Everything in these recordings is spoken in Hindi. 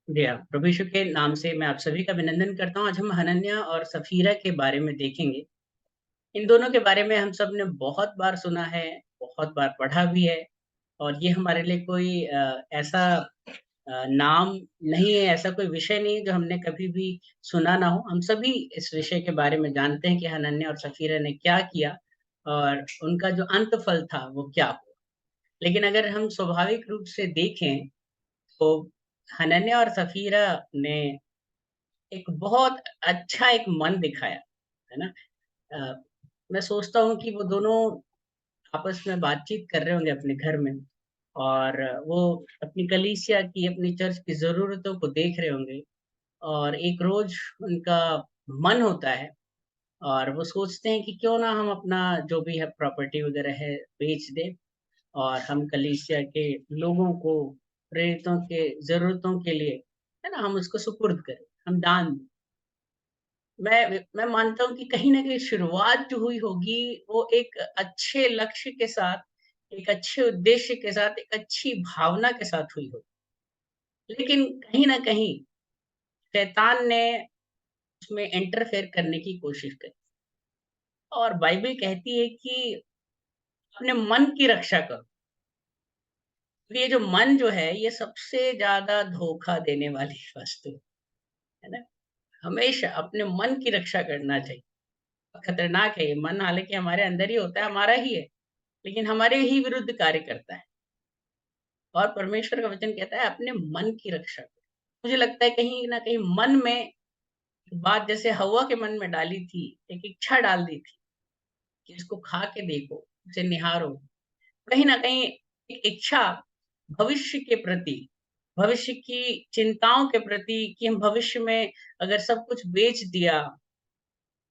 जी हाँ, प्रभु यीशु के नाम से मैं आप सभी का अभिनंदन करता हूँ। आज हम हनन्याह और सफ़ीरा के बारे में देखेंगे। इन दोनों के बारे में हम सब ने बहुत बार सुना है, बहुत बार पढ़ा भी है और ये हमारे लिए कोई ऐसा नाम नहीं है, ऐसा कोई विषय नहीं है जो हमने कभी भी सुना ना हो। हम सभी इस विषय के बारे में जानते हैं कि हनन्याह और सफ़ीरा ने क्या किया और उनका जो अंत फल था वो क्या हुआ। लेकिन अगर हम स्वाभाविक रूप से देखें तो हनन्याह और सफ़ीरा ने एक बहुत अच्छा एक मन दिखाया, है ना? अ, मैं सोचता हूँ कि वो दोनों आपस में बातचीत कर रहे होंगे अपने घर में और वो अपनी कलीसिया की, अपनी चर्च की ज़रूरतों को देख रहे होंगे और एक रोज़ उनका मन होता है और वो सोचते हैं कि क्यों ना हम अपना जो भी है प्रॉपर्टी वग़ैरह है बेच दें और हम कलीसिया के लोगों को, प्रेरितों के ज़रूरतों के लिए, है ना? हम उसको सुपुर्द करें, हम दान दें। मैं मानता हूँ कि कहीं न कहीं शुरुआत जो हुई होगी, वो एक अच्छे लक्ष्य के साथ, एक अच्छे उद्देश्य के साथ, एक अच्छी भावना के साथ हुई होगी। लेकिन कहीं न कहीं शैतान ने उसमें इंटरफेयर करने की कोशिश करी और बाइबल कहती है कि अपने मन की रक्षा करो। तो ये जो मन जो है, ये सबसे ज़्यादा धोखा देने वाली वस्तु है ना? हमेशा अपने मन की रक्षा करना चाहिए। खतरनाक है ये मन, हालाँकि हमारे अंदर ही होता है, हमारा ही है। लेकिन हमारे ही विरुद्ध कार्य करता है और परमेश्वर का वचन कहता है अपने मन की रक्षा करो। मुझे लगता है कहीं न कहीं मन में बात जैसे हव्वा के मन में डाली थी, एक इच्छा डाल दी थी कि इसको खा के देखो, इसे निहारो। कहीं न कहीं एक इच्छा भविष्य के प्रति, भविष्य की चिंताओं के प्रति कि हम भविष्य में अगर सब कुछ बेच दिया,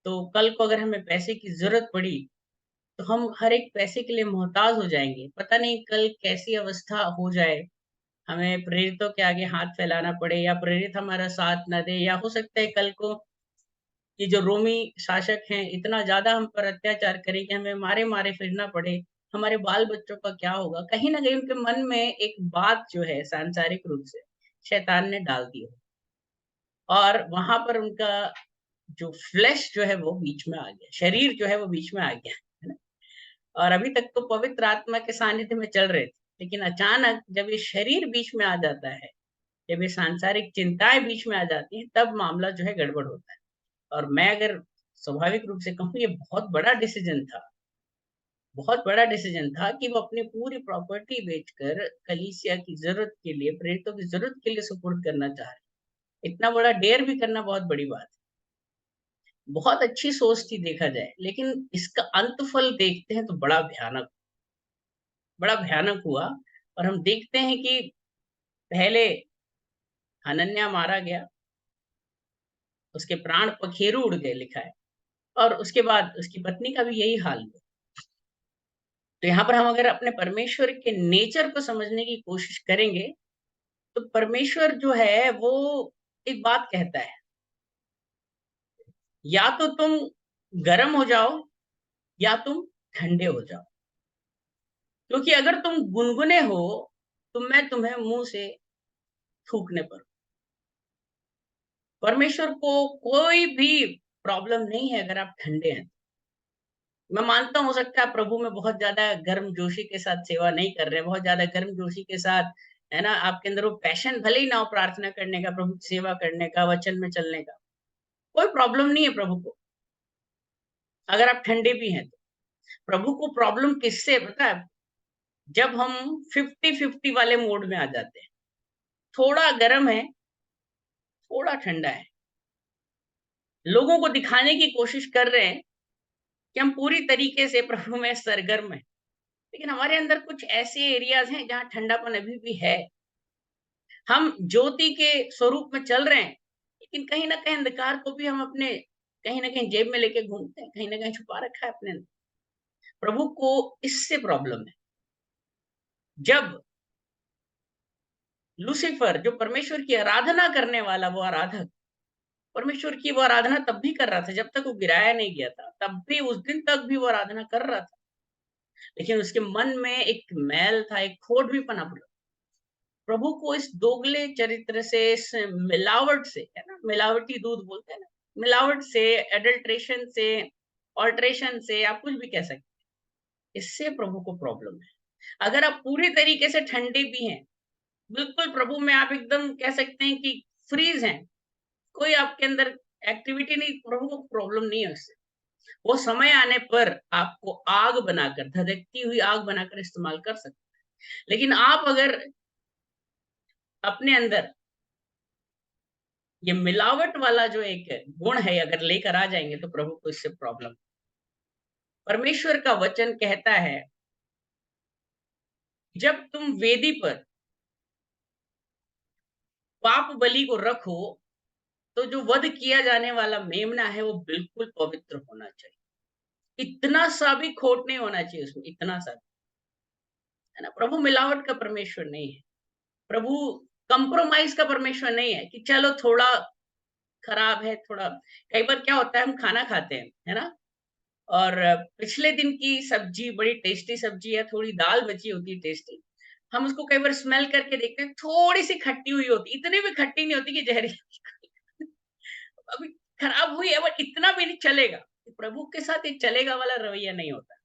तो कल को अगर हमें पैसे की ज़रूरत पड़ी तो हम हर एक पैसे के लिए मोहताज हो जाएँगे। पता नहीं कल कैसी अवस्था हो जाए, हमें प्रेरितों के आगे हाथ फैलाना पड़े या प्रेरित हमारा साथ ना दें या हो सकता है कल को ये जो रोमी शासक हैं, इतना ज़्यादा हम पर अत्याचार करें कि हमें मारे-मारे फिरना पड़े। हमारे बाल-बच्चों का क्या होगा? कहीं न कहीं उनके मन में एक बात जो है सांसारिक रूप से शैतान ने डाल दी है और वहाँ पर उनका जो फ्लेश जो है वो बीच में आ गया, शरीर जो है वो बीच में आ गया, है ना? और अभी तक तो पवित्र आत्मा के सानिध्य में चल रहे थे। लेकिन अचानक जब ये शरीर बीच में आ जाता है, जब ये सांसारिक चिंताएँ बीच में आ जाती हैं, तब मामला जो है गड़बड़ होता है। और मैं अगर स्वाभाविक रूप से कहूँ ये बहुत बड़ा डिसीज़न था। बहुत बड़ा डिसीज़न था कि वो अपनी पूरी प्रॉपर्टी बेचकर कलीसिया की ज़रूरत के लिए, प्रेरितों की ज़रूरत के लिए सुपुर्द करना चाह रहे। इतना बड़ा डेयर भी करना बहुत बड़ी बात है। बहुत अच्छी सोच थी देखा जाए, लेकिन इसका अंत फल देखते हैं तो बड़ा भयानक हुआ और हम देखते हैं कि पहले हनन्याह मारा गया, उसके प्राण पखेरु उड़ गए लिखा है और उसके बाद उसकी पत्नी का भी यही हाल हुआ। तो यहाँ पर हम अगर अपने परमेश्वर के नेचर को समझने की कोशिश करेंगे, तो परमेश्वर जो है वो एक बात कहता है, या तो तुम गरम हो जाओ या तुम ठंडे हो जाओ। क्योंकि अगर तुम गुनगुने हो, तो मैं तुम्हें मुँह से थूकने पर परमेश्वर को कोई भी प्रॉब्लम नहीं है अगर आप ठंडे हैं। मैं मानता हूँ हो सकता है आप प्रभु में बहुत ज़्यादा गर्मजोशी के साथ सेवा नहीं कर रहे हैं, बहुत ज़्यादा गर्मजोशी के साथ, है ना? आपके अंदर वो पैशन भले ही ना हो प्रार्थना करने का, प्रभु की सेवा करने का, वचन में चलने का। कोई प्रॉब्लम नहीं है प्रभु को, अगर आप ठंडे भी हैं तो। प्रभु को प्रॉब्लम किससे है पता है? जब हम 50-50 वाले मोड में आ जाते हैं। थोड़ा गरम है, थोड़ा ठंडा है। लोगों को दिखाने की कोशिश कर रहे हैं कि हम पूरी तरीके से प्रभु में सरगर्म हैं। लेकिन हमारे अंदर कुछ ऐसे एरियाज़ हैं जहाँ ठंडापन अभी भी है। हम ज्योति के स्वरूप में चल रहे हैं, लेकिन कहीं न कहीं अंधकार को भी हम अपने कहीं न कहीं जेब में लेके घूमते हैं, कहीं न कहीं छुपा रखा है अपने अंदर। प्रभु को इससे प्रॉब्लम है। जब लूसीफर जो परमेश्वर की आराधना करने वाला वो आराधक, परमेश्वर की वो आराधना तब भी कर रहा था जब तक वो गिराया नहीं गया था। तब भी उस दिन तक भी वो आराधना कर रहा था। लेकिन उसके मन में एक मैल था, एक खोट भी पनप रहा। प्रभु को इस दोगले चरित्र से, इस मिलावट से, है ना, मिलावटी दूध बोलते हैं ना, मिलावट से, एडल्ट्रेशन से, ऑल्ट्रेशन से, आप कुछ भी कह सकते हैं, इससे प्रभु को प्रॉब्लम है। अगर आप पूरी तरीके से ठंडे भी हैं, बिल्कुल प्रभु में आप एकदम कह सकते हैं कि फ्रीज हैं, कोई आपके अंदर एक्टिविटी नहीं, प्रभु को प्रॉब्लम नहीं है उससे। वो समय आने पर आपको आग बनाकर, धधकती हुई आग बनाकर इस्तेमाल कर सकते हैं। लेकिन आप अगर अपने अंदर ये मिलावट वाला जो एक गुण है अगर लेकर आ जाएंगे, तो प्रभु को इससे प्रॉब्लम। परमेश्वर का वचन कहता है, जब तुम वेदी पर पाप बलि को रखो, तो जो वध किया जाने वाला मेमना है वो बिल्कुल पवित्र होना चाहिए। इतना सा भी खोट नहीं होना चाहिए उसमें, इतना सा, है ना। प्रभु मिलावट का परमेश्वर नहीं है। प्रभु कंप्रोमाइज का परमेश्वर नहीं है कि चलो थोड़ा खराब है, थोड़ा। कई बार क्या होता है, हम खाना खाते हैं, है ना, और पिछले दिन की सब्जी, बड़ी टेस्टी सब्जी है, थोड़ी दाल बची होती है टेस्टी, हम उसको कई बार स्मेल करके देखते हैं, थोड़ी सी खट्टी हुई होती, इतनी भी खट्टी नहीं होती कि जहरीली अभी खराब हुई है, बट इतना भी नहीं चलेगा। प्रभु के साथ ये चलेगा वाला रवैया नहीं होता।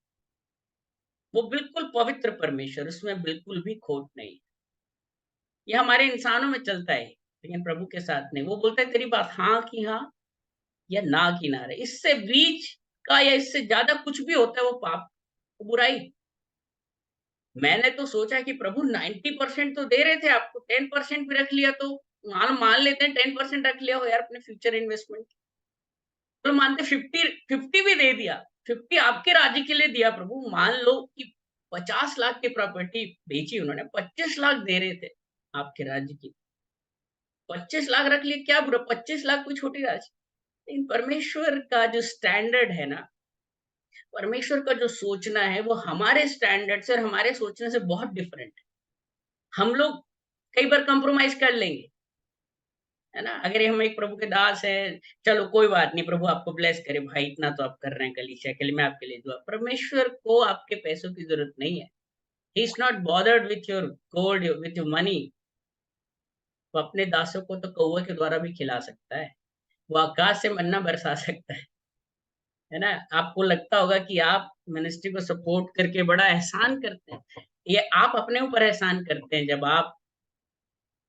वो बिल्कुल पवित्र परमेश्वर, उसमें बिल्कुल भी खोट नहीं। ये हमारे इंसानों में चलता है, लेकिन प्रभु के साथ नहीं। वो बोलता है तेरी बात हाँ की हाँ, या ना की ना रहे। इससे बीच का या इससे ज्यादा कुछ भी होता है वो पाप, वो बुराई। मैंने तो सोचा कि प्रभु 90% तो दे रहे थे आपको, 10% भी रख लिया तो मान मान लेते हैं, 10% रख लिया हो यार अपने फ्यूचर इन्वेस्टमेंट। तो मानते 50 भी दे दिया, 50 आपके राज्य के लिए दिया प्रभु। मान लो कि 50 लाख की प्रॉपर्टी बेची उन्होंने, 25 लाख दे रहे थे आपके राज्य की, 25 लाख रख लिए, क्या बुरा, 25 लाख कोई छोटी राशि। लेकिन परमेश्वर का जो स्टैंडर्ड है ना, परमेश्वर का जो सोचना है, वो हमारे स्टैंडर्ड से और हमारे सोचने से बहुत डिफरेंट है। हम लोग कई बार कंप्रोमाइज कर लेंगे, है ना। अगर हम एक प्रभु के दास है, चलो कोई बात नहीं, प्रभु आपको ब्लेस करे भाई, इतना तो आप कर रहे हैं कलीसिया के लिए, मैं आपके लिए दुआ। परमेश्वर को आपके पैसों की जरूरत नहीं है। He is not bothered with your gold, with your money. वो अपने दासों को तो कौवे के द्वारा भी खिला सकता है, वो आकाश से मन्ना बरसा सकता है ना। आपको लगता होगा कि आप मिनिस्ट्री को सपोर्ट करके बड़ा एहसान करते हैं, ये आप अपने ऊपर एहसान करते हैं जब आप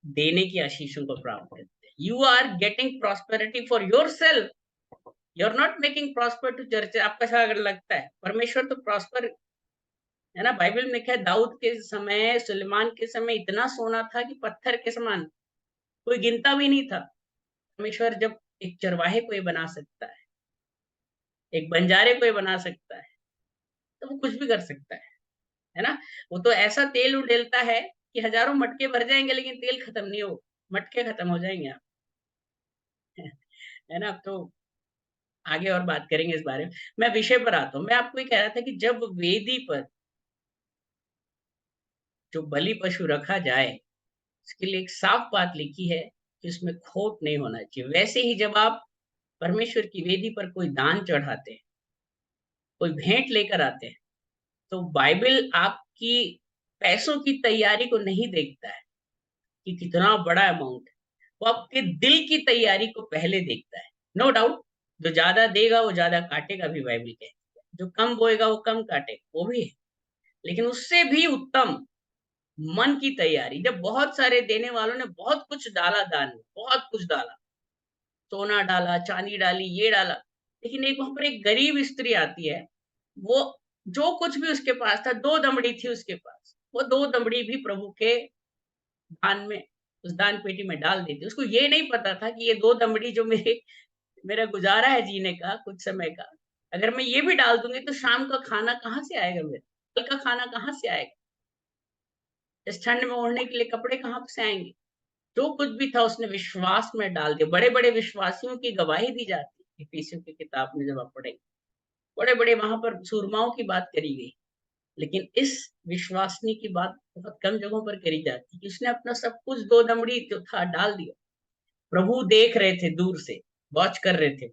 देने की आशीषों को प्राप्त करते हैं। You are getting prosperity for yourself, you are not making prosper to church. आपका ऐसा अगर लगता है, परमेश्वर तो प्रॉस्पर, है ना। बाइबल में लिखा है, दाऊद के समय, सुलेमान के समय इतना सोना था कि पत्थर के समान, कोई गिनता भी नहीं था। परमेश्वर जब एक चरवाहे को ये बना सकता है, एक बंजारे को ये बना सकता है, तो वो कुछ भी कर सकता है ना। वो तो ऐसा तेल उड़ेलता है कि हजारों मटके भर जाएंगे, लेकिन तेल खत्म नहीं हो, मटके खत्म हो जाएंगे आप, है ना। तो आगे और बात करेंगे इस बारे में। मैं विषय पर आता हूँ। मैं आपको ये कह रहा था कि जब वेदी पर जो बलि पशु रखा जाए, इसके लिए एक साफ बात लिखी है कि उसमें खोट नहीं होना चाहिए। वैसे ही जब आप परमेश्वर की वेदी पर कोई दान चढ़ाते हैं, कोई भेंट लेकर आते हैं, तो बाइबल आपकी पैसों की तैयारी को नहीं देखता है कि कितना बड़ा अमाउंट है, वो आपके दिल की तैयारी को पहले देखता है। नो डाउट, जो ज्यादा देगा वो ज्यादा काटेगा भी, बाइबल कहती है। जो कम बोएगा वो कम काटेगा, वो भी है। लेकिन उससे भी उत्तम मन की तैयारी। जब बहुत सारे देने वालों ने बहुत कुछ डाला दान में, बहुत कुछ डाला, सोना डाला, चांदी डाली, ये डाला, लेकिन एक वहां पर एक गरीब स्त्री आती है, वो जो कुछ भी उसके पास था, 2 दमड़ी थी उसके पास, वो 2 दमड़ी भी प्रभु के दान में, उस दान पेटी में डाल देती। उसको ये नहीं पता था कि ये 2 दमड़ी जो मेरा गुजारा है जीने का कुछ समय का, अगर मैं ये भी डाल दूंगी तो शाम का खाना कहाँ से आएगा, मेरा कल का खाना कहाँ से आएगा, इस ठंड में ओढ़ने के लिए कपड़े कहाँ से आएंगे। जो कुछ भी था उसने विश्वास में डाल दिया। बड़े बड़े विश्वासियों की गवाही दी जाती है इफिसियों की किताब में, जब आप पढ़ेंगे, बड़े बड़े वहां पर सूरमाओं की बात करी गई। लेकिन इस विश्वासनी की बात बहुत कम जगहों पर करी जाती है। उसने अपना सब कुछ, 2 दमड़ी जो था, डाल दिया। प्रभु देख रहे थे दूर से, वॉच कर रहे थे।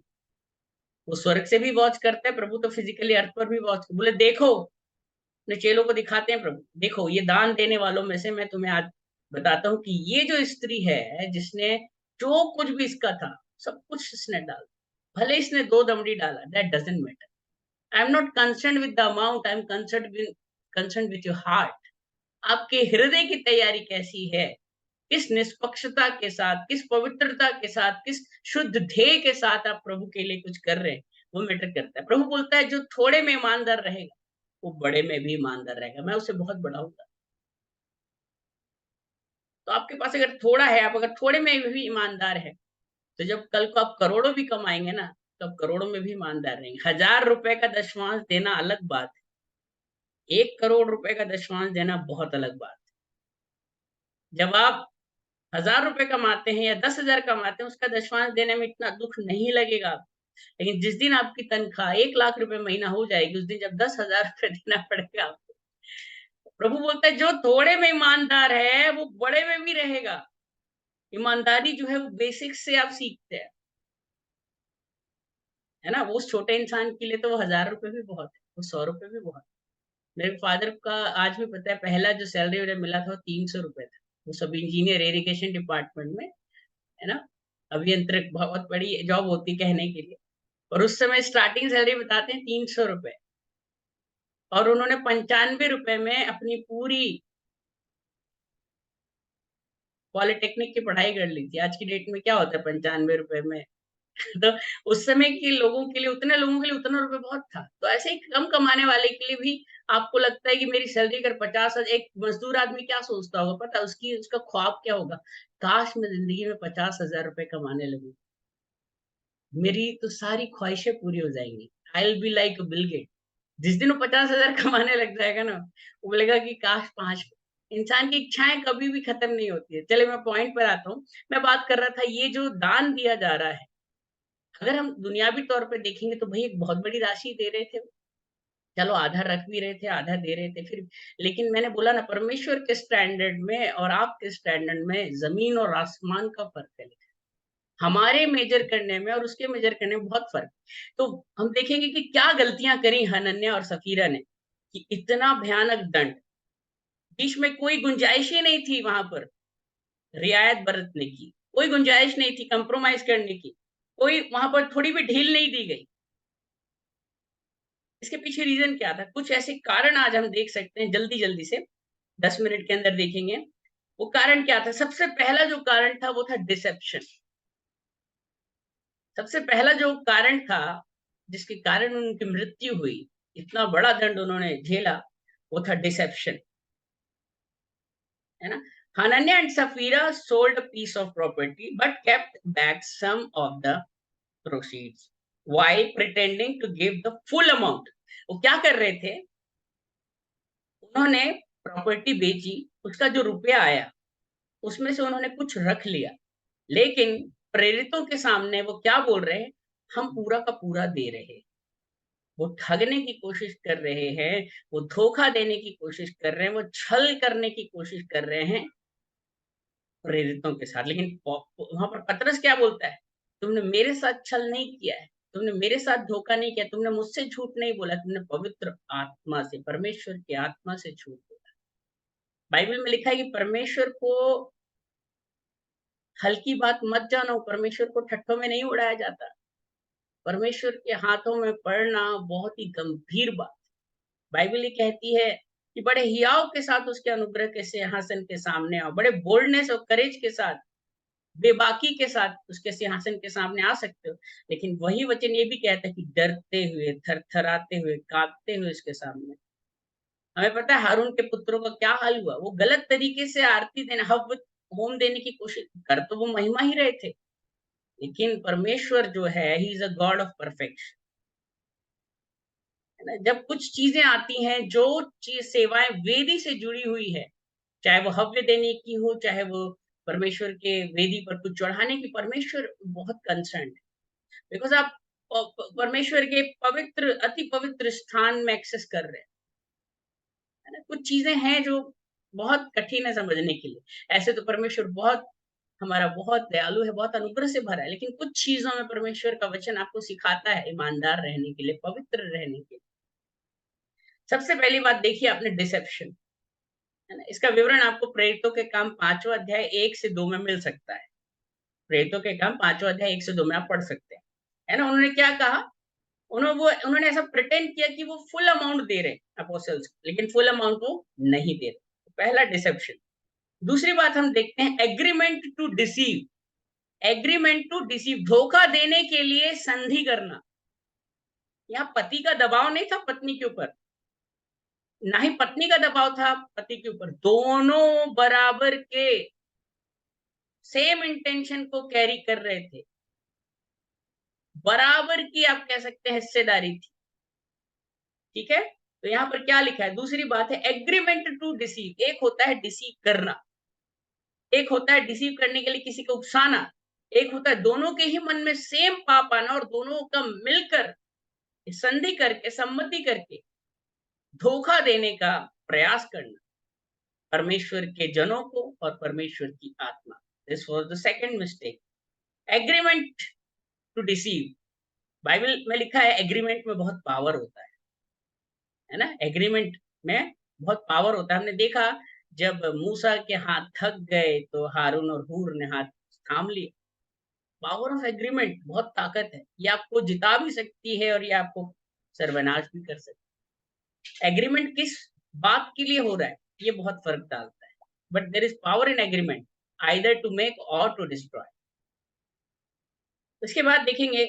वो स्वर्ग से भी वॉच करता है, प्रभु तो फिजिकली अर्थ पर भी वॉच। बोले देखो, अपने चेलों को दिखाते हैं, प्रभु देखो, ये दान देने वालों में से मैं तुम्हें आज बताता हूँ कि ये जो स्त्री है जिसने जो कुछ भी इसका था सब कुछ इसने डाला, भले इसने 2 दमड़ी डाला, that doesn't matter. I am not concerned with the amount, I am concerned with your heart. आपके हृदय की तैयारी कैसी है, किस निष्पक्षता के साथ, किस पवित्रता के साथ, किस शुद्ध ध्येय के साथ आप प्रभु के लिए कुछ कर रहे हैं, वो मैटर करता है। प्रभु बोलता है जो थोड़े में ईमानदार रहेगा वो बड़े में भी ईमानदार रहेगा, मैं उसे बहुत बढ़ाऊंगा। तो आपके पास अगर थोड़ा है, आप अगर थोड़े में भी ईमानदार है, तो जब कल को आप करोड़ों भी कमाएंगे ना, तो आप करोड़ों में भी ईमानदार रहेंगे। 1000 रुपए का दशमांश देना अलग बात है, 1 करोड़ रुपए का दशमांश देना बहुत अलग बात है। जब आप 1000 रुपए कमाते हैं या 10,000 कमाते हैं, उसका दशमांश देने में इतना दुख नहीं लगेगा। लेकिन जिस दिन आपकी तनख्वाह 1 लाख रुपए महीना हो जाएगी, उस दिन जब 10,000 रुपए देना पड़ेगा आपको। प्रभु बोलता है जो थोड़े में ईमानदार है वो बड़े में भी रहेगा। ईमानदारी जो है वो बेसिक से आप सीखते हैं, है ना? वो उस छोटे इंसान के लिए तो वो 1000 रुपए भी बहुत है, वो 100 रुपए भी बहुत है। मेरे फादर का आज भी पता है, पहला जो सैलरी उन्हें मिला था वो 300 रुपए था। वो सब इंजीनियर, इरिगेशन डिपार्टमेंट में, है ना? अभियंत्रिक बहुत बड़ी जॉब होती कहने के लिए। और उस समय स्टार्टिंग सैलरी बताते हैं 300 रुपए, और उन्होंने 95 रुपए में अपनी पूरी पॉलिटेक्निक की पढ़ाई कर ली थी। आज की डेट में क्या होता है 95 रुपए में? तो उस समय के लोगों के लिए, उतने लोगों के लिए उतना रुपए बहुत था। तो ऐसे ही कम कमाने वाले के लिए भी आपको लगता है कि मेरी सैलरी अगर 50,000, एक मजदूर आदमी क्या सोचता होगा पता है? उसकी उसका ख्वाब क्या होगा? काश मैं जिंदगी में 50,000 रुपए कमाने लगूं, मेरी तो सारी ख्वाहिशें पूरी हो जाएंगी। I will be like Bill Gates. जिस दिन वो 50,000 कमाने लग जाएगा ना, वो बोलेगा कि काश 5। इंसान की इच्छाएं कभी भी खत्म नहीं होती है। चले मैं पॉइंट पर आता हूँ। मैं बात कर रहा था ये जो दान दिया जा रहा है, अगर हम दुनियावी तौर पे देखेंगे तो भाई एक बहुत बड़ी राशि दे रहे थे। चलो आधा रख भी रहे थे, आधा दे रहे थे फिर। लेकिन मैंने बोला ना, परमेश्वर के स्टैंडर्ड में और आपके स्टैंडर्ड में जमीन और आसमान का फर्क है। हमारे मेजर करने में और उसके मेजर करने में बहुत फर्क। तो हम देखेंगे कि क्या गलतियां करी हनन्याह और सफीरा ने कि इतना भयानक दंड। बीच में कोई गुंजाइश ही नहीं थी वहां पर रियायत बरतने की, कोई गुंजाइश नहीं थी कंप्रोमाइज करने की, कोई वहां पर थोड़ी भी ढील नहीं दी गई। इसके पीछे रीजन क्या था? कुछ ऐसे कारण आज हम देख सकते हैं, जल्दी जल्दी से 10 मिनट के अंदर देखेंगे। वो कारण क्या था? सबसे पहला जो कारण था वो था डिसेप्शन। सबसे पहला जो कारण था जिसके कारण उनकी मृत्यु हुई, इतना बड़ा दंड उन्होंने झेला, वो था डिसेप्शन, है ना? Hananiah and Sapphira sold a piece of property but kept back some of the proceeds while pretending to give the full amount। वो क्या कर रहे थे? उन्होंने प्रॉपर्टी बेची, उसका जो रुपया आया उसमें से उन्होंने कुछ रख लिया, लेकिन प्रेरितों के सामने वो क्या बोल रहे हैं? हम पूरा का पूरा दे रहे हैं। वो ठगने की कोशिश कर रहे हैं, वो धोखा देने की कोशिश कर रहे हैं, वो छल करने की कोशिश कर रहे हैं प्रेरितों के साथ। लेकिन वहां पर पतरस क्या बोलता है? तुमने मेरे साथ छल नहीं किया है, तुमने मेरे साथ धोखा नहीं किया, तुमने मुझसे झूठ नहीं बोला, तुमने पवित्र आत्मा से, परमेश्वर की आत्मा से झूठ बोला। बाइबल में लिखा है कि परमेश्वर को हल्की बात मत जानो, परमेश्वर को ठट्ठों में नहीं उड़ाया जाता। परमेश्वर के हाथों में पड़ना बहुत ही गंभीर बात। बाइबल ये कहती है कि बड़े हियाव के साथ उसके अनुग्रह के सिंहासन के सामने आओ, बड़े बोल्डनेस और करेज के साथ, बेबाकी के साथ उसके सिंहासन के सामने आ सकते हो। लेकिन वही वचन ये भी कहता है कि डरते हुए, थरथराते हुए, कांपते हुए उसके सामने। हमें पता है हारून के पुत्रों का क्या हाल हुआ। वो गलत तरीके से आरती देने, हव होम देने की कोशिश कर, तो वो महिमा ही रहे थे, लेकिन परमेश्वर जो है he is a God of perfection. है ना? जब कुछ चीजें आती हैं, जो चीज सेवाएं वेदी से जुड़ी हुई है, चाहे वो हव्य देने की हो, चाहे वो परमेश्वर के वेदी पर कुछ चढ़ाने की, परमेश्वर बहुत कंसर्न है। बिकॉज आप परमेश्वर के पवित्र, अति पवित्र स्थान में एक्सेस कर रहे हैं। है ना? कुछ चीजें हैं जो बहुत कठिन है समझने के लिए। ऐसे तो परमेश्वर बहुत, हमारा बहुत दयालु है, बहुत अनुग्रह से भरा है, लेकिन कुछ चीजों में परमेश्वर का वचन आपको सिखाता है ईमानदार रहने के लिए, पवित्र रहने के लिए। सबसे पहली बात देखिए आपने, डिसेप्शन। है ना? इसका विवरण आपको प्रेरितों के काम 5वां अध्याय 1 से 2 में मिल सकता है। प्रेरितों के काम 5वां अध्याय 1 से 2 में आप पढ़ सकते हैं। है ना? उन्होंने क्या कहा? उन्होंने ऐसा प्रिटेंड किया कि वो फुल अमाउंट दे रहे हैं अपोस्टल्स को, लेकिन फुल अमाउंट वो नहीं दे रहे। पहला डिसेप्शन। दूसरी बात हम देखते हैं agreement to deceive. Agreement to deceive, धोखा देने के लिए संधि करना। यहाँ पति का दबाव नहीं था पत्नी के ऊपर, ना ही पत्नी का दबाव था पति के ऊपर। दोनों बराबर के सेम इंटेंशन को कैरी कर रहे थे, बराबर की आप कह सकते हैं हिस्सेदारी थी। ठीक है, तो यहाँ पर क्या लिखा है? दूसरी बात है एग्रीमेंट टू डिसीव। एक होता है डिसीव करना, एक होता है डिसीव करने के लिए किसी को उकसाना, एक होता है दोनों के ही मन में सेम पाप आना और दोनों का मिलकर संधि करके सम्मति करके धोखा देने का प्रयास करना परमेश्वर के जनों को और परमेश्वर की आत्मा। This was the second mistake, agreement to deceive. Bible में लिखा है एग्रीमेंट में बहुत पावर होता है ना? एग्रीमेंट में बहुत पावर होता है। हमने देखा जब मूसा के हाथ थक गए तो हारून और हूर ने हाथ थाम लिए। पावर ऑफ एग्रीमेंट बहुत ताकत है, ये आपको जिता भी सकती है और ये आपको सर्वनाश भी कर सकती है। एग्रीमेंट किस बात के लिए हो रहा है ये बहुत फर्क डालता है, but there is power in agreement, either to make or to destroy. उसके बाद देखेंगे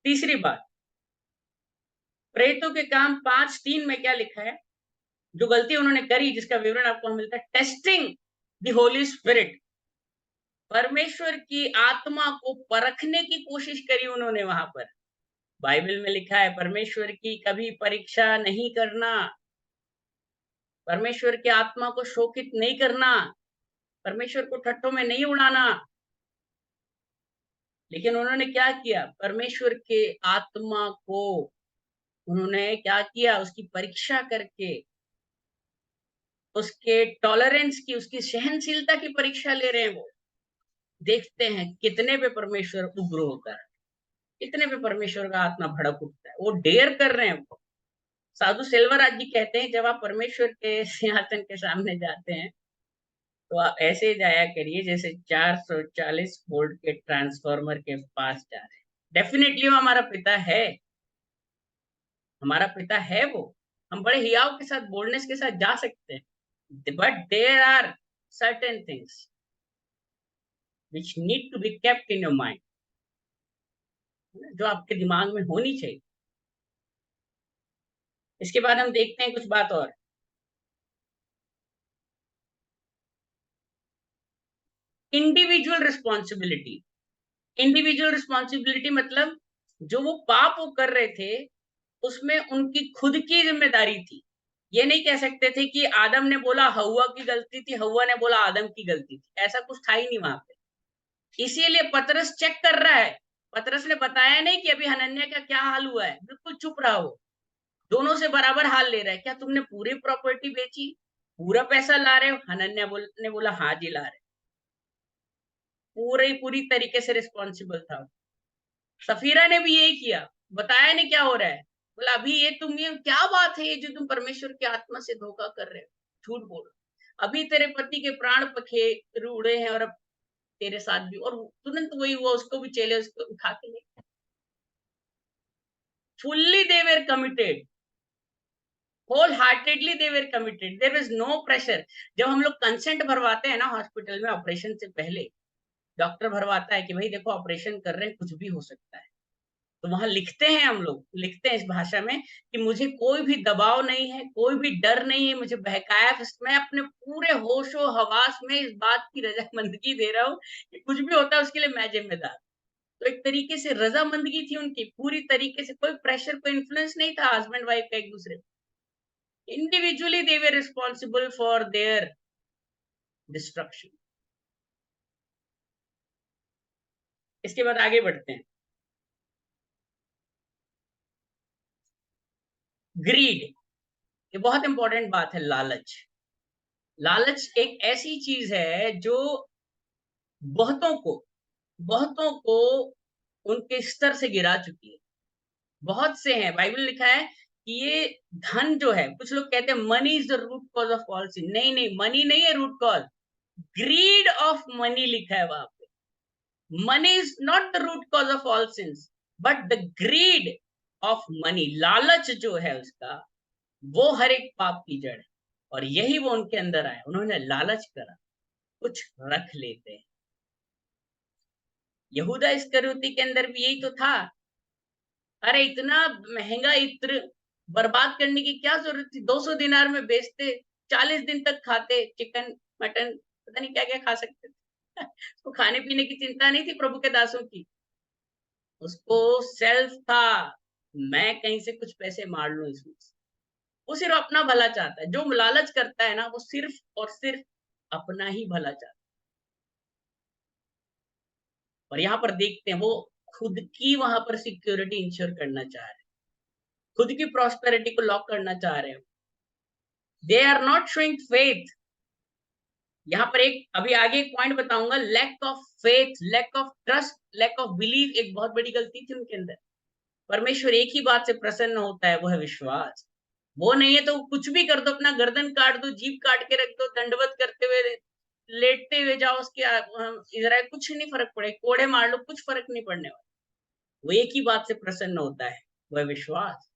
तीसरी बात, प्रेरितों के काम 5:3 में क्या लिखा है? जो गलती उन्होंने करी जिसका विवरण आपको मिलता है, टेस्टिंग द होली स्पिरिट। परमेश्वर की आत्मा को परखने की कोशिश करी उन्होंने वहां पर। बाइबल में लिखा है परमेश्वर की कभी परीक्षा नहीं करना, परमेश्वर की आत्मा को शोकित नहीं करना, परमेश्वर को ठट्ठों में नहीं उड़ाना। लेकिन उन्होंने क्या किया? परमेश्वर के आत्मा को उन्होंने क्या किया? उसकी परीक्षा करके, उसके टॉलरेंस की, उसकी सहनशीलता की परीक्षा ले रहे हैं। वो देखते हैं कितने पे परमेश्वर उग्र होता है, कितने पे परमेश्वर का आत्मा भड़क उठता है। वो डेयर कर रहे हैं। वो साधु सेल्वराज जी कहते हैं जब आप परमेश्वर के सिंहासन के सामने जाते हैं तो आप ऐसे जाया करिए जैसे 440 वोल्ट के ट्रांसफार्मर के पास जा रहे हैं। डेफिनेटली वो हमारा पिता है, हमारा पिता है वो। हम बड़े हियाव के साथ, बोल्डनेस के साथ जा सकते हैं, but there are certain things which need to be kept in your mind, जो आपके दिमाग में होनी चाहिए। इसके बाद हम देखते हैं कुछ बात और, इंडिविजुअल रिस्पॉन्सिबिलिटी। इंडिविजुअल रिस्पॉन्सिबिलिटी मतलब जो वो पाप वो कर रहे थे उसमें उनकी खुद की जिम्मेदारी थी। ये नहीं कह सकते थे कि आदम ने बोला हव्वा की गलती थी, हव्वा ने बोला आदम की गलती थी, ऐसा कुछ था ही नहीं वहां पे। इसीलिए पतरस चेक कर रहा है। पतरस ने बताया नहीं कि अभी हनन्या का क्या हाल हुआ है, बिल्कुल चुप रहा वो। दोनों से बराबर हाल ले रहा है। क्या तुमने पूरी प्रॉपर्टी बेची, पूरा पैसा ला रहे हो? हनन्या ने बोला हाँ जी ला रहे। पूरी तरीके से रिस्पॉन्सिबल था। सफीरा ने भी यही किया, बताया नहीं क्या हो रहा है। बोला अभी ये क्या बात है, ये जो तुम परमेश्वर की आत्मा से धोखा कर रहे हो, झूठ बोल रहे हो। अभी तेरे पति के प्राण पखेरु उड़े हैं और अब तेरे साथ भी। और तुरंत वही हुआ, उसको भी चेले उसको उठा के ले। Fully they were committed, wholeheartedly they were committed, there is no pressure. जब हम लोग कंसेंट भरवाते हैं ना हॉस्पिटल में ऑपरेशन से पहले, डॉक्टर भरवाता है कि भाई देखो ऑपरेशन कर रहे हैं, कुछ भी हो सकता है। तो वहां लिखते हैं, हम लोग लिखते हैं इस भाषा में कि मुझे कोई भी दबाव नहीं है, कोई भी डर नहीं है, मुझे बहकाया, मैं अपने पूरे होशो हवास में इस बात की रजामंदगी दे रहा हूँ कि कुछ भी होता है उसके लिए मैं जिम्मेदार। तो एक तरीके से रजामंदगी थी उनकी, पूरी तरीके से कोई प्रेशर, कोई इन्फ्लुएंस नहीं था हस्बैंड वाइफ का एक दूसरे। Individually they were responsible for their destruction. इसके बाद आगे बढ़ते हैं। ग्रीड, ये बहुत इंपॉर्टेंट बात है। लालच, लालच एक ऐसी चीज है जो बहुतों को बहुतों को उनके स्तर से गिरा चुकी है। बहुत से हैं, बाइबल लिखा है कि ये धन जो है, कुछ लोग कहते हैं money is the root cause of all sin. नहीं नहीं, मनी नहीं है root cause, greed of money लिखा है वहां पे। Money is not the root cause of all sins, but the greed of money, लालच जो है उसका, वो हर एक पाप की जड़ है। और यही वो उनके अंदर आया, उन्होंने लालच करा, कुछ रख लेते हैं। यहूदा इस्करियोती के अंदर भी यही तो था। अरे इतना महंगा इत्र बर्बाद करने की क्या जरूरत थी, 200 दिनार में बेचते, 40 दिन तक खाते, चिकन मटन पता नहीं क्या क्या खा सकते थे। उसको खाने पीने की चिंता नहीं थी प्रभु के दासों की, उसको सेल्फ था, मैं कहीं से कुछ पैसे मार लूं इसमें। वो सिर्फ अपना भला चाहता है, जो लालच करता है ना वो सिर्फ और सिर्फ अपना ही भला चाहता है। और यहाँ पर देखते हैं वो खुद की वहां पर सिक्योरिटी इंश्योर करना चाह रहे हैं, खुद की प्रॉस्पेरिटी को लॉक करना चाह रहे हैं। They are not showing faith. यहाँ पर एक अभी आगे एक पॉइंट बताऊंगा, lack of faith, lack of trust, lack of believe, एक बहुत बड़ी गलती थी उनके अंदर। परमेश्वर एक ही बात से प्रसन्न होता है, वो है विश्वास। वो नहीं है तो कुछ भी कर दो, अपना गर्दन काट दो, जीभ काट के रख दो, दंडवत करते हुए लेटते हुए जाओ उसके इजराइल, कुछ नहीं फर्क पड़े, कोड़े मार लो, कुछ फर्क नहीं पड़ने वाला। वो एक ही बात से प्रसन्न होता है, वह विश्वास।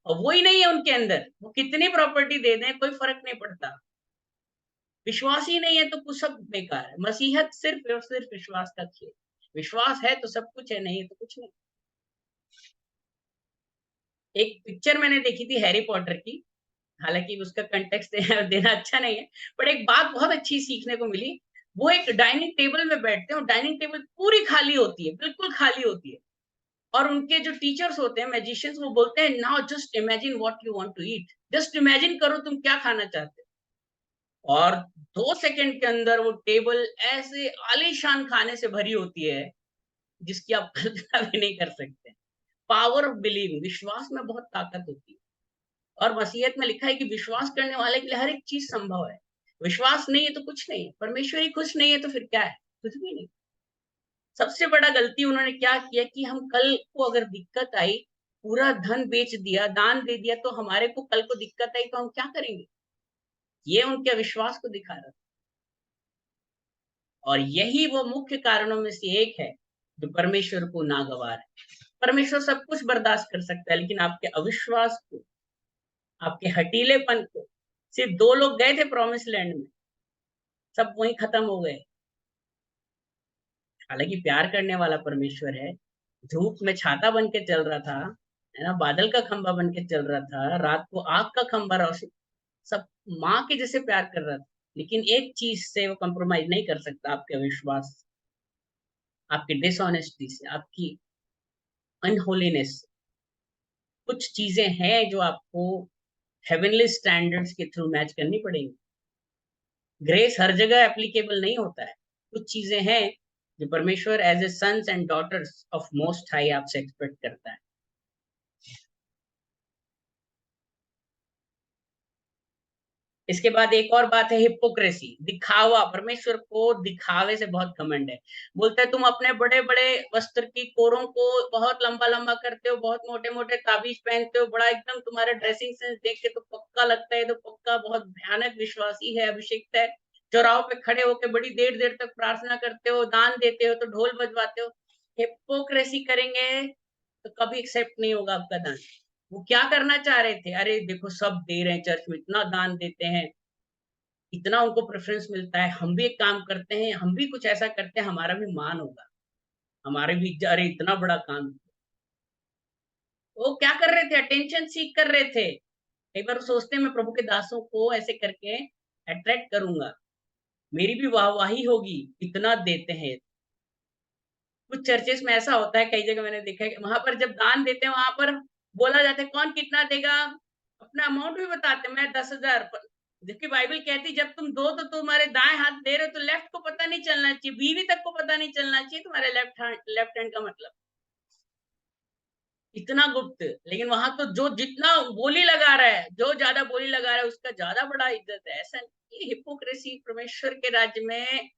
और वो ही नहीं है उनके अंदर, वो कितनी प्रॉपर्टी दे दें कोई फर्क नहीं पड़ता। विश्वास ही नहीं है तो कुछ सब बेकार है। मसीहत सिर्फ और सिर्फ विश्वास का खेल। विश्वास है तो सब कुछ है, नहीं है तो कुछ नहीं। एक पिक्चर मैंने देखी थी हैरी पॉटर की, हालांकि उसका कंटेक्स्ट देना अच्छा नहीं है, पर एक बात बहुत अच्छी सीखने को मिली। वो एक डाइनिंग टेबल में बैठते हैं और डाइनिंग टेबल पूरी खाली होती है, बिल्कुल खाली होती है। और उनके जो टीचर्स होते हैं, मैजिशियंस, वो बोलते हैं now just imagine what you want to eat, just imagine करो तुम क्या खाना चाहते हो। और 2 सेकंड के अंदर वो टेबल ऐसे आलीशान खाने से भरी होती है जिसकी आप कल्पना भी नहीं कर सकते। पावर ऑफ बिलीविंग, विश्वास में बहुत ताकत होती है। और वसीयत में लिखा है कि विश्वास करने वाले के लिए हर एक चीज संभव है। विश्वास नहीं है तो कुछ नहीं है। परमेश्वर ही खुश नहीं है तो फिर क्या है, कुछ भी नहीं। सबसे बड़ा गलती उन्होंने क्या किया कि हम कल को अगर दिक्कत आई, पूरा धन बेच दिया, दान दे दिया, तो हमारे को कल को दिक्कत आई तो हम क्या करेंगे, ये उनके विश्वास को दिखा रहा था। और यही वो मुख्य कारणों में से एक है जो परमेश्वर को नागवार है। परमेश्वर सब कुछ बर्दाश्त कर सकता है, लेकिन आपके अविश्वास को, आपके हटीलेपन को, सिर्फ 2 लोग गए थे प्रॉमिस लैंड में, सब वहीं खत्म हो गए। हालांकि प्यार करने वाला परमेश्वर है, धूप में छाता बन के चल रहा था, है ना, बादल का खंभा बन के चल रहा था, रात को आग का खंभा रोशन, सब माँ के जैसे प्यार कर रहा था। लेकिन एक चीज से वो कंप्रोमाइज नहीं कर सकता, आपके विश्वास, आपकी डिसऑनेस्टी से, आपकी अनहोलीनेस। कुछ चीजें हैं जो आपको हेवनली स्टैंडर्ड्स के थ्रू मैच करनी पड़ेंगी। ग्रेस हर जगह एप्लीकेबल नहीं होता है। कुछ चीजें हैं जो परमेश्वर as a sons and daughters of most high आपसे एक्सपेक्ट करता है। इसके बाद एक और बात है, हिपोक्रेसी, दिखावा। परमेश्वर को दिखावे से बहुत घमंड है। बोलते हैं तुम अपने बड़े बड़े वस्त्र की कोरों को बहुत लंबा लंबा करते हो, बहुत मोटे मोटे ताबीज पहनते हो, बड़ा एकदम तुम्हारा ड्रेसिंग सेंस देख के तो पक्का लगता है, तो पक्का बहुत भयानक विश्वासी है, अभिषेक है। चौराहों पे खड़े होकर बड़ी देर देर तक प्रार्थना करते हो, दान देते हो, तो ढोल बजवाते हो। हिपोक्रेसी करेंगे तो कभी एक्सेप्ट नहीं होगा आपका दान। वो क्या करना चाह रहे थे, अरे देखो सब दे रहे हैं, चर्च में इतना दान देते हैं, इतना उनको प्रेफरेंस मिलता है, हम भी एक काम करते हैं, हम भी कुछ ऐसा करते हैं, हमारा भी मान होगा, हमारे भी, अरे इतना बड़ा काम। वो क्या कर रहे थे, अटेंशन सीख कर रहे थे। एक बार सोचते हैं मैं प्रभु के दासों को ऐसे करके अट्रैक्ट करूंगा, मेरी भी वाहवाही होगी, इतना देते हैं। कुछ चर्चेस में ऐसा होता है, कई जगह मैंने देखा है कि वहां पर जब दान देते हैं, वहां पर बोला जाता है कौन कितना देगा, अपना अमाउंट भी बताते हैं, मैं 10,000। जबकि बाइबल कहती जब तुम दो तो तुम्हारे दाएं हाथ दे रहे हो, तो लेफ्ट को पता नहीं चलना चाहिए, बीवी तक को पता नहीं चलना चाहिए तुम्हारे लेफ्ट हैंड का मतलब, इतना गुप्त। लेकिन वहां तो जो जितना बोली लगा रहा है, जो ज्यादा बोली लगा रहा है उसका ज्यादा बड़ा इज्जत है। ऐसा नहीं, हिपोक्रेसी परमेश्वर के राज्य में।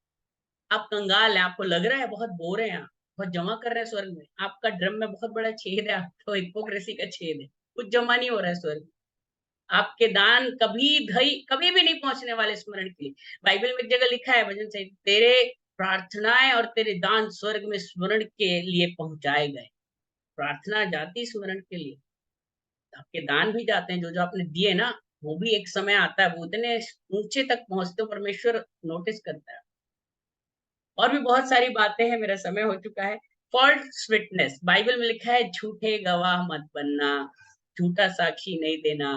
आप कंगाल हैं, आपको लग रहा है बहुत बोरे हैं, आप बहुत जमा कर रहे हैं स्वर्ग में, आपका ड्रम में बहुत बड़ा छेद है, आपको हिपोक्रेसी का छेद है। कुछ जमा नहीं हो रहा है स्वर्ग। आपके दान कभी भी नहीं पहुंचने वाले स्मरण के लिए। बाइबल में एक जगह लिखा है भजन से, तेरे प्रार्थनाएं और तेरे दान स्वर्ग में स्मरण के लिए पहुंचाए गए। प्रार्थना जाती स्मरण के लिए, आपके दान भी जाते हैं, जो जो आपने दिए ना, वो भी एक समय आता है, वो इतने ऊंचे तक पहुंचते हो, परमेश्वर नोटिस करता है। और भी बहुत सारी बातें हैं, मेरा समय हो चुका है। फॉल्स विटनेस, बाइबल में लिखा है झूठे गवाह मत बनना, झूठा साक्षी नहीं देना,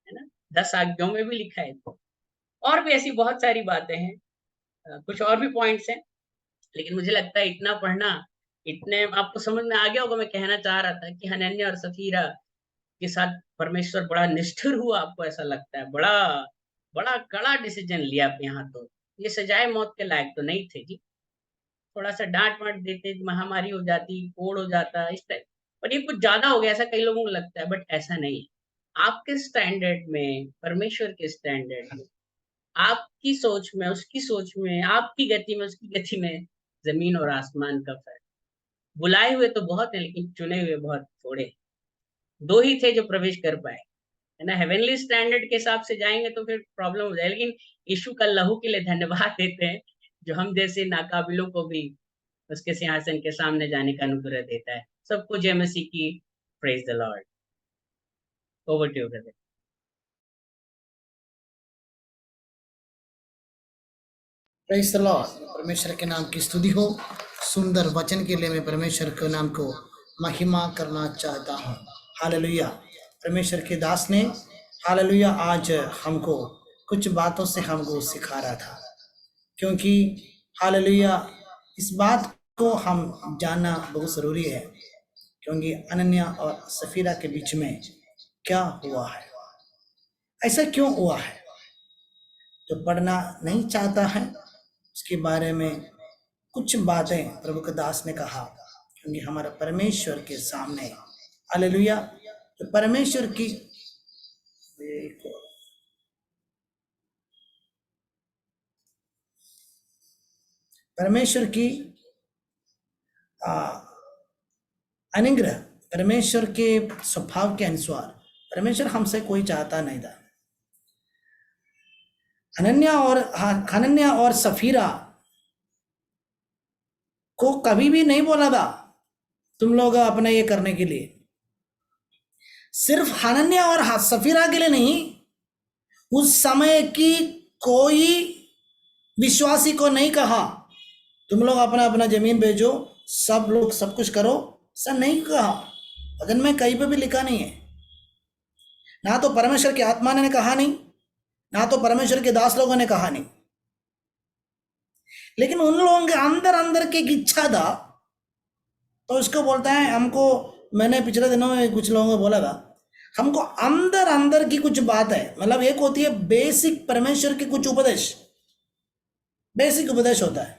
है ना, 10 आज्ञाओं में भी लिखा है। और भी ऐसी बहुत सारी बातें हैं, कुछ और भी पॉइंट्स हैं, लेकिन मुझे लगता है इतना पढ़ना, इतने आपको समझ में आ गया होगा। मैं कहना चाह रहा था कि हनन्याह और सफीरा के साथ परमेश्वर बड़ा निष्ठुर हुआ, आपको ऐसा लगता है, बड़ा बड़ा कड़ा डिसीजन लिया आप यहाँ। तो ये सजाए मौत के लायक तो नहीं थे जी। थोड़ा सा डांट वाट देते, महामारी हो जाती, कोड़ हो जाता, इस टाइप। पर ये कुछ ज्यादा हो गया, ऐसा कई लोगों को लगता है, बट ऐसा नहीं। आपके स्टैंडर्ड में, परमेश्वर के स्टैंडर्ड में, आपकी सोच में, उसकी सोच में, आपकी गति में, उसकी गति में जमीन और आसमान का फर्क। बुलाए हुए तो बहुत है, लेकिन चुने हुए बहुत थोड़े। दो ही थे जो प्रवेश कर पाए, है ना। हेवनली स्टैंडर्ड के हिसाब से जाएंगे तो फिर प्रॉब्लम हो जाए, लेकिन यीशु का लहू के लिए धन्यवाद देते हैं, जो हम जैसे नाकाबिलों को भी उसके सिंहासन के सामने जाने का अनुग्रह देता है। सबको जय मसीह की। Praise the Lord. Over to you brother. Praise the Lord. परमेश्वर के नाम की स्तुति हो। सुंदर वचन के लिए मैं परमेश्वर के नाम को महिमा करना चाहता हूँ। हालेलुया। परमेश्वर के दास ने हालेलुया आज हमको कुछ बातों से हमको सिखा रहा था, क्योंकि हालेलुया इस बात को हम जानना बहुत ज़रूरी है, क्योंकि अनन्या और सफीरा के बीच में क्या हुआ है, ऐसा क्यों हुआ है। जो पढ़ना नहीं चाहता है उसके बारे में कुछ बातें प्रभु के दास ने कहा, क्योंकि हमारा परमेश्वर के सामने हालेलुया तो परमेश्वर की अनुग्रह, परमेश्वर के स्वभाव के अनुसार परमेश्वर हमसे कोई चाहता नहीं था। हनन्या और सफीरा को कभी भी नहीं बोला था तुम लोग अपने ये करने के लिए। सिर्फ हनन्या और सफीरा के लिए नहीं, उस समय की कोई विश्वासी को नहीं कहा तुम लोग अपना अपना जमीन बेचो, सब लोग सब कुछ करो, ऐसा नहीं कहा। वचन में कहीं पे भी लिखा नहीं है। ना तो परमेश्वर की आत्मा ने कहा नहीं, ना तो परमेश्वर के दास लोगों ने कहा नहीं, लेकिन उन लोगों के अंदर अंदर की इच्छा था। तो इसको बोलता है हमको, मैंने पिछले दिनों में कुछ लोगों को बोला था, हमको अंदर अंदर की कुछ बात है। मतलब एक होती है बेसिक परमेश्वर की कुछ उपदेश, बेसिक उपदेश होता है।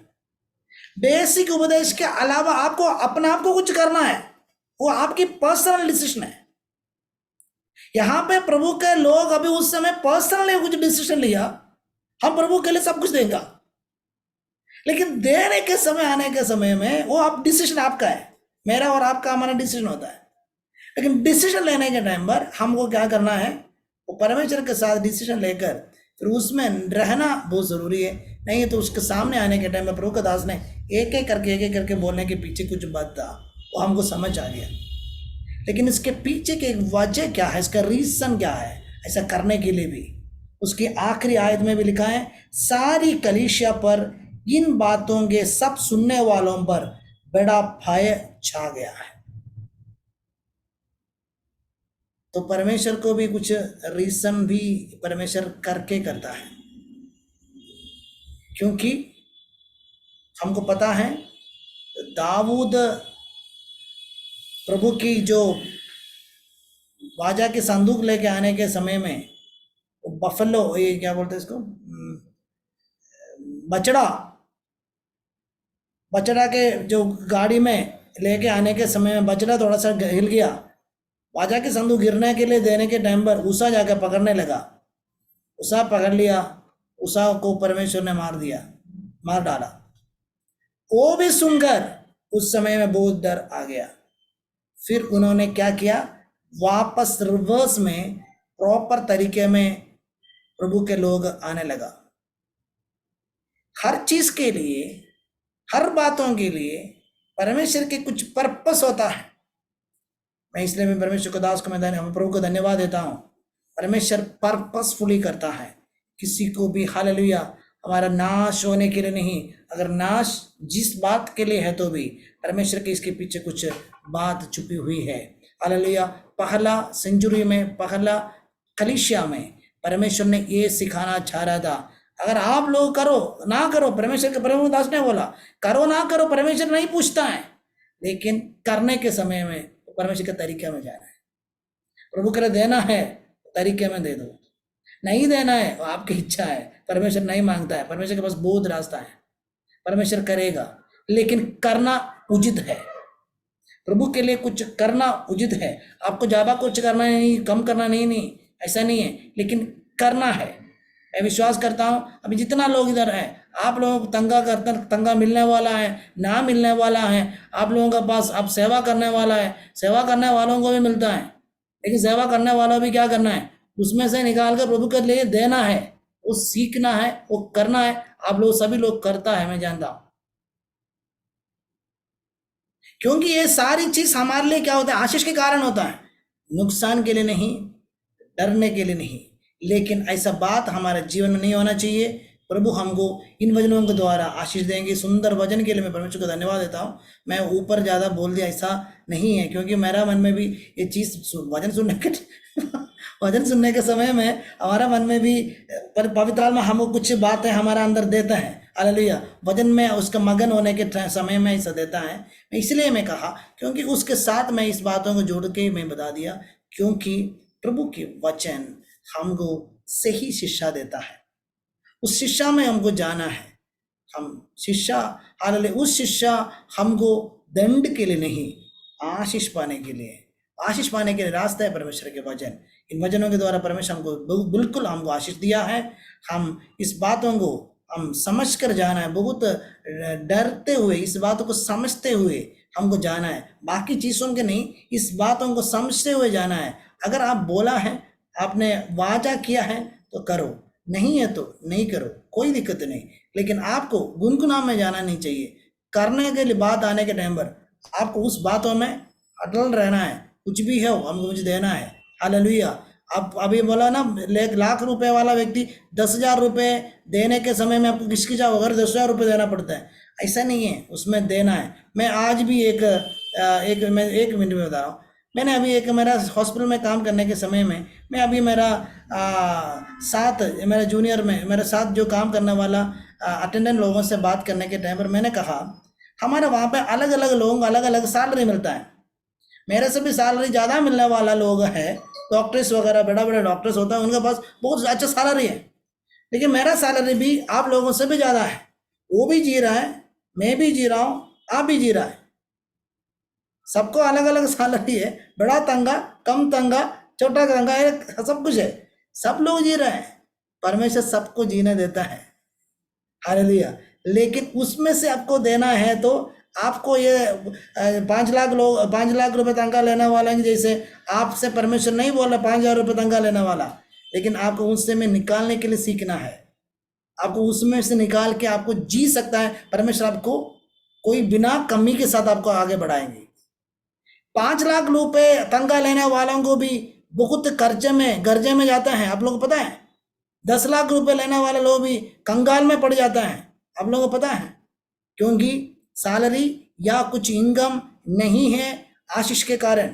बेसिक उपदेश के अलावा आपको अपने आप को कुछ करना है, वो आपकी पर्सनल डिसीजन है। यहां पे प्रभु के लोग अभी उस समय पर्सनली कुछ डिसीजन लिया, हम प्रभु के लिए सब कुछ देंगे, लेकिन देने के समय, आने के समय में वो आप डिसीजन आपका है, मेरा और आपका हमारा डिसीजन होता है। लेकिन डिसीजन लेने के टाइम पर हमको क्या करना है, वो परमेश्वर के साथ डिसीजन लेकर फिर उसमें रहना बहुत जरूरी है। नहीं तो उसके सामने आने के टाइम में प्रभु का दास ने एक एक करके बोलने के पीछे कुछ बात था, वो हमको समझ आ गया। लेकिन इसके पीछे की वजह क्या है, इसका रीजन क्या है ऐसा करने के लिए भी उसकी आखिरी आयत में भी लिखा है, सारी कलीसिया पर इन बातों के सब सुनने वालों पर बड़ा भय छा गया है। तो परमेश्वर को भी कुछ रीजन भी परमेश्वर करके करता है, क्योंकि हमको पता है दाऊद प्रभु की जो बाजा की संदूक लेके आने के समय में बफलो, ये क्या बोलते हैं इसको, बछड़ा के जो गाड़ी में लेके आने के समय में बछड़ा थोड़ा सा हिल गया, बाजा की संदूक गिरने के लिए देने के टाइम पर उषा जाकर पकड़ने लगा, उषा पकड़ लिया, उषा को परमेश्वर ने मार डाला। वो भी सुनकर उस समय में बहुत डर आ गया। फिर उन्होंने क्या किया, वापस रिवर्स में प्रॉपर तरीके में प्रभु के लोग आने लगा। हर चीज के लिए, हर बातों के लिए परमेश्वर के कुछ पर्पस होता है। मैं परमेश्वर को दास को मैं प्रभु को धन्यवाद देता हूँ। परमेश्वर पर्पसफुली करता है, किसी को भी हालेलुया हमारा नाश होने के लिए नहीं। अगर नाश जिस बात के लिए है तो भी परमेश्वर के इसके पीछे कुछ बात छुपी हुई है। हालेलुया। पहला सेंचुरी में, पहला कलीसिया में परमेश्वर ने ये सिखाना चाह रहा था, अगर आप लोग करो ना करो, परमेश्वर के प्रभु दास ने बोला करो ना करो परमेश्वर नहीं पूछता है, लेकिन करने के समय में परमेश्वर के तरीके में जाना है। प्रभु करे देना है तरीके में दे दो, नहीं देना है वो आपकी इच्छा है। परमेश्वर नहीं मांगता है, परमेश्वर के पास बहुत रास्ता है, परमेश्वर करेगा, लेकिन करना उचित है। प्रभु के लिए कुछ करना उचित है। आपको ज्यादा कुछ करना नहीं, कम करना नहीं, ऐसा नहीं है, लेकिन करना है। मैं विश्वास करता हूं अभी जितना लोग इधर है, आप लोगों को तंगा मिलने वाला है, ना मिलने वाला है, आप लोगों के पास अब सेवा करने वाला है, सेवा करने वालों को भी मिलता है, लेकिन सेवा करने वालों भी क्या करना है, उसमें से निकाल कर प्रभु के लिए देना है, वो सीखना है, वो करना है। आप लोग सभी लोग करता है, मैं जानता हूं, क्योंकि ये सारी चीज हमारे लिए क्या होता है, आशीष के कारण होता है, नुकसान के लिए नहीं, डरने के लिए नहीं। लेकिन ऐसा बात हमारे जीवन में नहीं होना चाहिए। प्रभु हमको इन वचनों के द्वारा आशीष देंगे। सुंदर वचन के लिए मैं परमेश्वर को धन्यवाद देता हूँ। मैं ऊपर ज़्यादा बोल दिया ऐसा नहीं है, क्योंकि मेरा मन में भी ये चीज़ वचन सुनने के वचन सुनने के समय में हमारा मन में भी पवित्र आत्मा हमको कुछ बातें हमारा अंदर देता है। हालेलुया। वचन में उसका मगन होने के समय में ऐसा देता है। इसलिए मैं कहा, क्योंकि उसके साथ मैं इस बातों को जोड़ के मैं बता दिया, क्योंकि प्रभु के वचन हमको सही शिक्षा देता है। उस शिक्षा में हमको जाना है। हम शिक्षा, हालेलुया, उस शिक्षा हमको दंड के लिए नहीं, आशीष पाने के लिए, आशीष पाने के लिए रास्ता है परमेश्वर के वचन। इन वचनों के द्वारा परमेश्वर हमको बिल्कुल हमको आशीष दिया है। हम इस बातों को हम समझ कर जाना है, बहुत डरते हुए इस बातों को समझते हुए हमको जाना है। बाकी चीज़ों के नहीं, इस बातों को समझते हुए जाना है। अगर आप बोला है, आपने वादा किया है तो करो, नहीं है तो नहीं करो, कोई दिक्कत नहीं, लेकिन आपको गुनगुना में जाना नहीं चाहिए। करने के लिए बात आने के टाइम पर आपको उस बातों में अटल रहना है। कुछ भी है हमको मुझे देना है। हालेलुया। आप अभी बोला ना, 1,00,000 रुपए वाला व्यक्ति 10,000 रुपए देने के समय में आपको किसकी चाहो, अगर 10,000 रुपये देना पड़ता है, ऐसा नहीं है, उसमें देना है। मैं आज भी मैं 1 मिनट में बता रहा हूँ। मैंने अभी मेरा हॉस्पिटल में काम करने के समय में, मैं अभी मेरा जूनियर में मेरे साथ जो काम करने वाला अटेंडेंट लोगों से बात करने के टाइम पर मैंने कहा, हमारे वहाँ पे अलग अलग लोगों को अलग अलग सैलरी मिलता है। मेरे से भी सैलरी ज़्यादा मिलने वाला लोग है, डॉक्टर्स वगैरह, बड़ा बड़ा डॉक्टर्स होता है, उनके पास बहुत अच्छा सैलरी है, लेकिन मेरा सैलरी भी आप लोगों से भी ज़्यादा है। वो भी जी रहा है, मैं भी जी रहा हूँ, आप भी जी रहा है। सबको अलग अलग सैलरी है, बड़ा तंगा, कम तंगा, छोटा तंगा, सब कुछ है, सब लोग जी रहे हैं। परमेश्वर सबको जीने देता है। हालेलुया। लेकिन उसमें से आपको देना है तो आपको ये 5 लाख रुपए तनख्वाह लेने वाला है, जैसे आपसे परमेश्वर नहीं बोल रहा 5,000 रुपये तनख्वाह लेने वाला, लेकिन आपको उससे में निकालने के लिए सीखना है। आपको उसमें से निकाल के आपको जी सकता है परमेश्वर, आपको कोई बिना कमी के साथ आपको आगे बढ़ाएंगे। 5 लाख रुपए तनख्वाह लेने वालों को भी बहुत गर्जे में जाता है, आप लोगों को पता है। 10 लाख रुपए लेने वाले लोग भी कंगाल में पड़ जाता है, आप लोगों को पता है, क्योंकि सैलरी या कुछ इनकम नहीं है आशीष के कारण।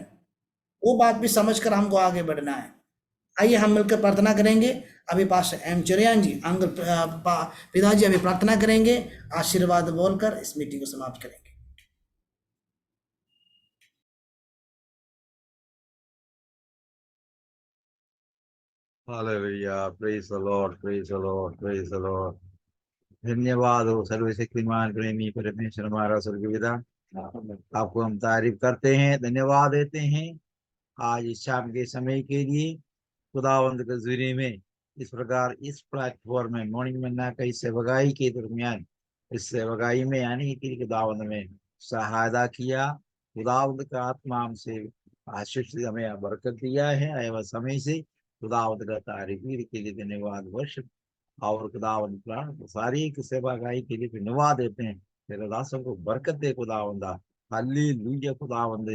वो बात भी समझकर हमको आगे बढ़ना है। आइए हम मिलकर प्रार्थना करेंगे। अभी पास्टर एम चरियान जी, अंकल पिताजी अभी प्रार्थना करेंगे, आशीर्वाद बोलकर इस मीटिंग को समाप्त करेंगे। Hallelujah. Praise the Lord. Praise the Lord. Praise the Lord. धन्यवाद हो सर्वशक्तिमान प्रेमी परमेश्वर हमारा स्वर्गपिता, आपको हम तारीफ करते हैं, धन्यवाद देते हैं आज इस शाम के समय के लिए। खुदावंद के ज़रिए में इस प्रकार इस प्लेटफॉर्म में मॉर्निंग मन्ना का इस सेवकाई के दरमियान, इस सेवकाई में यानी कि खुदावंद में सहायता किया। खुदावंद का आत्मा हमसे आशीष से हमें बरकत दिया है आए वह समय से। खुदावंद का तारीफ के लिए धन्यवाद वर्ष। और खुदावंद प्राण सारी सेवागाई के लिए धन्यवाद देते हैं। तेरे दासों को बरकत दे खुदावंदा। हालेलुया खुदावंद।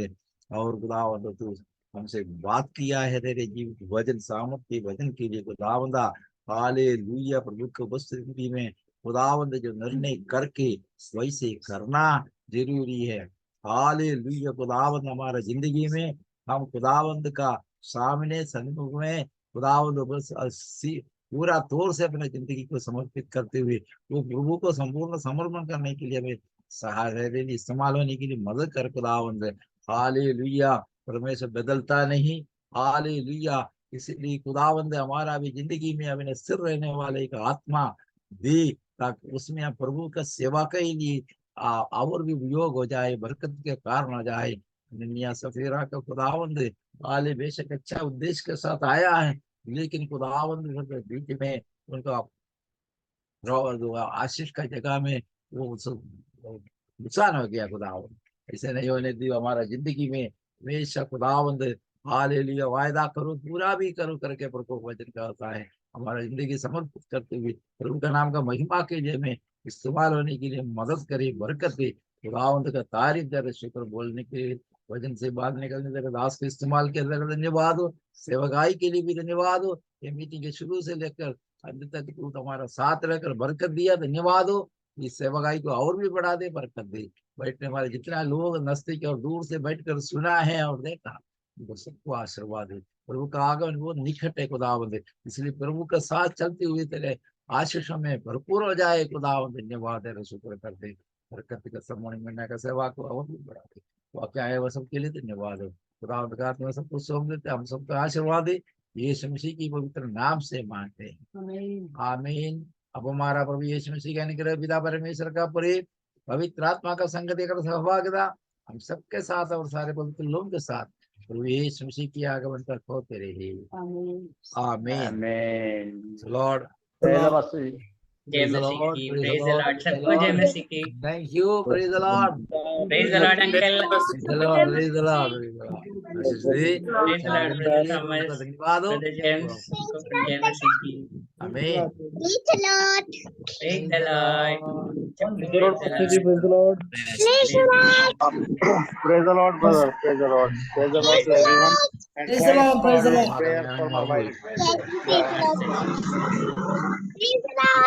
और खुदावंद तू हमसे बात किया है तेरे जीवित वचन सामर्थ के वचन के लिए खुदावंदा। हालेलुया प्रभु के उपस्थिति में खुदावंद जो निर्णय करके वैसे करना जरूरी है। हालेलुया खुदावंद हमारा जिंदगी में हम खुदावंद का सामने सन्मुख में खुदावंद पूरा तौर से अपने जिंदगी को समर्पित करते हुए वो प्रभु को संपूर्ण समर्पण करने के लिए हमें सहायता इस्तेमाल होने के लिए मदद कर खुदावंद। हालेलुया परमेश्वर बदलता नहीं। हालेलुया इसलिए खुदावंद हमारा भी जिंदगी में अपने स्थिर रहने वाले एक आत्मा दे ताकि उसमें हम प्रभु का सेवा के लिए और भी उपयोग हो जाए बरकत के कारण हो जाए। दुनिया सफेरा का खुदावंद हाले बेशक अच्छा उद्देश्य के साथ आया है लेकिन खुदावंद बीच में उनका आशीष का जगह में वो नुकसान हो गया। खुदावंद ऐसे नहीं होने दी हमारा जिंदगी में हमेशा खुदावंद हालेलुया वायदा करो पूरा भी करो करके प्रभु वचन कहता है। हमारा जिंदगी समर्पित करते हुए प्रभु का नाम का महिमा के लिए में इस्तेमाल होने के लिए मदद करे बरकत दे। खुदावंद का तारीफ दे शुक्र बोलने के वजन से बाहर निकलने तेरे दास के इस्तेमाल के अंदर धन्यवाद हो। सेवकाई के लिए भी धन्यवाद हो। ये मीटिंग के शुरू से लेकर अंत तक तू हमारा साथ रहकर बरकत दिया धन्यवाद हो। इस सेवकाई को और भी बढ़ा दे बरकत दे। बैठने वाले जितना लोग नजदीक और दूर से बैठकर सुना है और देखा उनको सबको आशीर्वाद है। प्रभु का आगमन वो निकट है खुदावंद। इसलिए प्रभु का साथ चलते हुए तेरे आशीषों में भरपूर हो जाए खुदावंद। धन्यवाद है शुक्र करते बरकत का सम्मान महीना का सेवा को और भी बढ़ा दे। वो क्या है वह सबके लिए धन्यवाद है। खुदावंद का आत्मा सबको सौंप देते हम सबका आशीर्वाद है यीशु मसीह की पवित्र नाम से मांगते हैं आमीन। अब हमारा प्रभु यीशु मसीह का अनुग्रह पिता परमेश्वर का प्रेम पवित्र आत्मा का संगत कर सहभागिता हम सबके साथ और सारे पवित्र लोगों के साथ प्रभु यीशु मसीह की आगमन तक होते रहे आमीन। लॉर्ड जय मसीह की प्रेज द लॉर्ड सबको जय मसीह की। Thank you praise the Lord praise the Lord uncle. Praise the Lord praise the Lord praise the Lord brother Thomas धन्यवाद हो। ब्रदर जेम्स सबको जय मसीह की। आमीन। Praise the Lord Praise the Lord. Praise the Lord, brother. Praise the Lord. Praise the Lord to everyone. And Praise the Lord, praise the Lord. prayer for my wife. Praise the Lord.